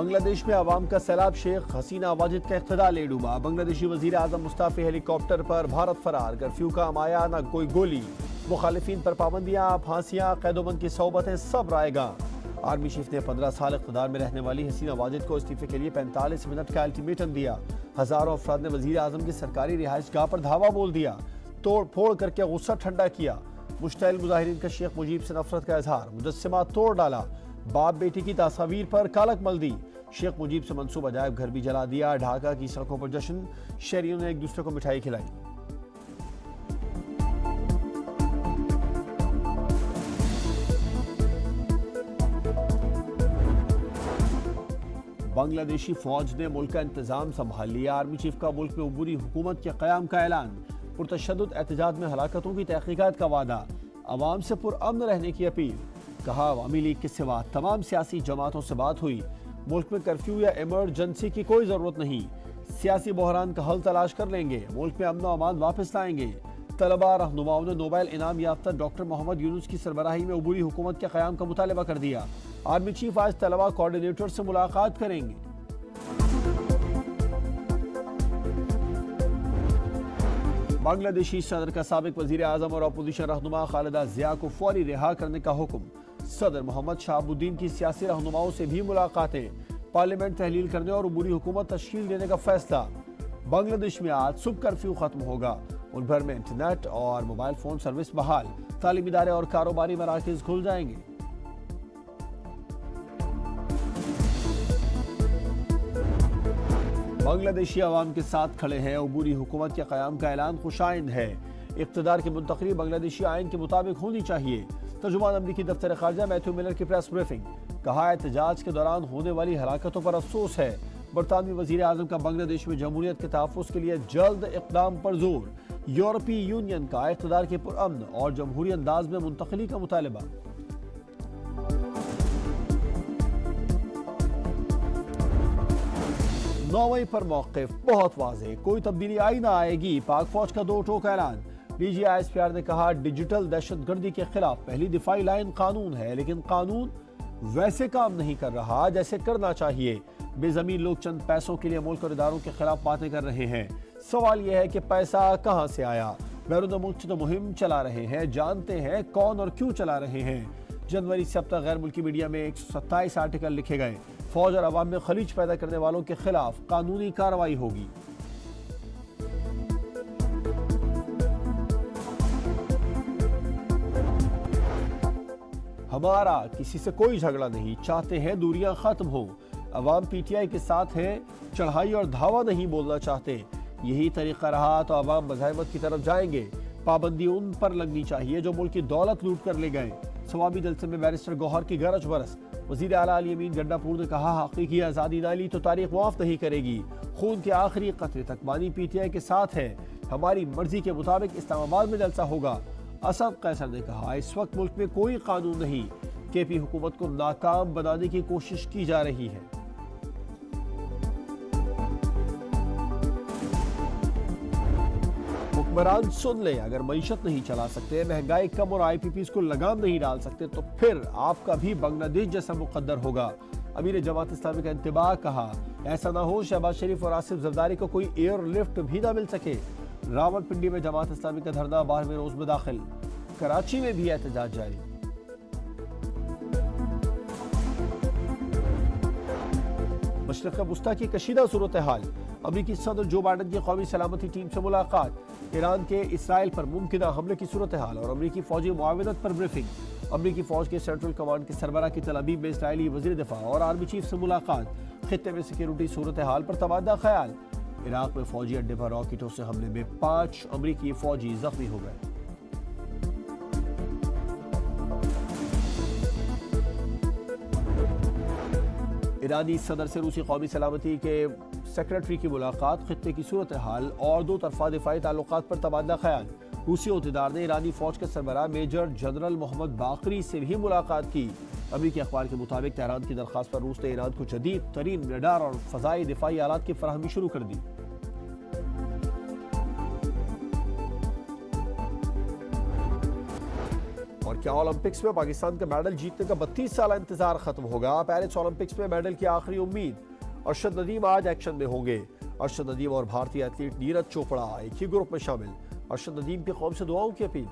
बांग्लादेश में अवाम का सैलाब, शेख हसीना वाजिद का इख्तिदार ले डूबा। बांग्लादेशी वजीर आजम मुस्ताफी हेलीकॉप्टर पर भारत फरार, कर्फ्यू का आया न कोई गोली। मुखालिफिन पर पाबंदियां, फांसियां, कैदोबंद की सोबतें सब रायगा। आर्मी चीफ ने 15 साल इख्तिदार में रहने वाली हसीना वाजिद को इस्तीफे के लिए 45 मिनट का अल्टीमेटम दिया। हजारों अफराद ने वजीर आजम की सरकारी रिहाइश गाह पर धावा बोल दिया, तोड़ फोड़ करके गुस्सा ठंडा किया। मुश्तइल मुजाहिरीन का शेख मुजीब से नफरत का इजहार, मुजस्सिमा तोड़ डाला, बाप बेटी की तस्वीर पर कालक मल दी। शेख मुजीब से मंसूब अजायब घर भी जला दिया। ढाका की सड़कों पर जश्न, शहरियों ने एक दूसरे को मिठाई खिलाई। बांग्लादेशी फौज ने मुल्क का इंतजाम संभाल लिया। आर्मी चीफ का मुल्क में अबूरी हुकूमत के क़याम का ऐलान। पुरतशद्दुद एहतजाज में हलाकतों की तहकीकात का वादा। अवाम से पुरअमन रहने की अपील। कहा, अवामी लीग के सिवा तमाम सियासी जमातों से बात हुई। मुल्क में कर्फ्यू या इमरजेंसी की कोई जरूरत नहीं। सियासी बहरान का हल तलाश कर लेंगे। मुल्क में अमन अमान वापस लाएंगे। तलबा रहनुमाओं ने नोबेल इनाम याफ्ता डॉक्टर मोहम्मद यूनुस की सरबराही में अबूरी हुकूमत के क़याम का मुतालबा कर दिया। आर्मी चीफ आज तलबा कोऑर्डिनेटर से मुलाकात करेंगे। बांग्लादेशी सदर का साबिक वजीर आजम और अपोजिशन रहनुमा खालिदा जिया को फौरी रिहा करने का हुक्म। सदर मोहम्मद शहाबुद्दीन की सियासी रहनुमाओं से भी मुलाकातें। पार्लियामेंट तहलील करने और अबूरी हुकूमत तश्कील देने का फैसला। बांग्लादेश में आज सुबह कर्फ्यू खत्म होगा। मुल्क भर में इंटरनेट और मोबाइल फोन सर्विस बहाल। तालीमी इदारे और कारोबारी मराकज खुल जाएंगे। बांग्लादेशी अवाम के साथ खड़े हैं। अबूरी हुकूमत के क़याम का ऐलान खुशाइंद है। इक़्तिदार की मुंतक़ली बांग्लादेशी आइन के मुताबिक होनी चाहिए। तर्जुमान अमरीकी दफ्तर ख़ारजा मैथ्यू मिलर की प्रेस ब्रीफिंग। कहा, एहतजाज के दौरान होने वाली हलाकतों पर अफसोस है। बरतानवी वज़ीर आज़म का बांग्लादेश में जमहूरियत के तहफ़्फ़ुज़ के लिए जल्द इक़दाम पर जोर। यूरोपीय यूनियन का इक़्तिदार के पुरअमन और जमहूरी अंदाज में मुंतक़ली का मुतालबा। नौवीं पर मौक़िफ़ बहुत वाज़ेह, कोई तब्दीली आई ना आएगी। पाक फौज का दो टोक ऐलान। DGISPR ने कहा, डिजिटल दहशतगर्दी के खिलाफ पहली दिफाई लाइन कानून है, लेकिन कानून वैसे काम नहीं कर रहा जैसे करना चाहिए। बेज़मीन लोग चंद पैसों के लिए मुल्क और इदारों के खिलाफ बातें कर रहे हैं। सवाल यह है कि पैसा कहाँ से आया। बैरून मुल्क तो मुहिम चला रहे हैं, जानते हैं कौन और क्यों चला रहे हैं। जनवरी से अब तक गैर मुल्की मीडिया में 127 आर्टिकल लिखे गए। फौज और अवाम में खलीज पैदा करने वालों के खिलाफ कानूनी कार्रवाई होगी। हमारा किसी से कोई झगड़ा नहीं, चाहते हैं दूरियां खत्म हो। अवाम PTI के साथ है, चढ़ाई और धावा नहीं बोलना चाहते। यही तरीका रहा तो अवाम मज़ाहिमत की तरफ जाएंगे। पाबंदी उन पर लगनी चाहिए जो मुल्क की दौलत लूट कर ले गए। सवाबी जलसे में बैरिस्टर गौहर की गरज बरस। वज़ीर आला अली अमीन गंडापुर ने कहा, हकीकी आज़ादी ना ली तो तारीख माफ़ नहीं करेगी। खून के आखिरी कतरे तक बानी PTI के साथ है। हमारी मर्जी के मुताबिक इस्लामाबाद में जलसा होगा। असद कैसर ने कहा, इस वक्त मुल्क में कोई कानून नहीं। KP हुकूमत को नाकाम बनाने की कोशिश की जा रही है। हुक्मरान सुन ले, अगर मईशत नहीं चला सकते, महंगाई कम और IPPs को लगाम नहीं डाल सकते तो फिर आपका भी बांग्लादेश जैसा मुकद्दर होगा। अमीर जमात इस्लामी का इंतबाह। कहा, ऐसा ना हो शहबाज शरीफ और आसिफ जरदारी को कोई एयर लिफ्ट भी ना मिल सके। रावलपिंडी में जमात इस्लामी का धरना 12वें रोज में दाखिल। कराची में भी एहतजाज जारी। मशरिक़ वुस्ता की कशीदा सूरत हाल। अमरीकी सदर जो बाइडन की कौमी सलामती टीम से मुलाकात। ईरान के इसराइल पर मुमकिन हमले की सूरत हाल और अमरीकी फौजी मुआवनत पर ब्रीफिंग। अमरीकी फौज के सेंट्रल कमांड के सरबराह की तल अबीब में इसराइली वज़ीर दिफा और आर्मी चीफ से मुलाकात। खित्ते में सिक्योरिटी सूरत हाल पर तबादला ख्याल। इराक में फौजी अड्डे पर रॉकेटों से हमले में 5 अमरीकी फौजी जख्मी हो गए। ईरानी सदर से रूसी कौमी सलामती के सेक्रेटरी की मुलाकात। खित्ते की सूरत हाल और दो तरफा दिफाई ताल्लुकात पर तबादला ख्याल। रूसी अहदेदार ने ईरानी फौज के सरबराह मेजर जनरल मोहम्मद बाकरी से भी मुलाकात की। अमरीकी अखबार के मुताबिक तेहरान की दरख्वास्त पर रूस ने ईरान को जदीद तरीन रडार और फजाई दिफाई आलात की फराहमी शुरू कर दी। और क्या ओलंपिक्स में पाकिस्तान का मेडल जीतने का 32 साल इंतजार खत्म होगा? पेरिस ओलंपिक्स में मेडल की आखिरी उम्मीद। अरशद नदीम आज एक्शन में होंगे। अरशद नदीम और भारतीय एथलीट नीरज चोपड़ा एक ही ग्रुप में शामिल। अरशद नदीम की कौम से दुआओं की अपील।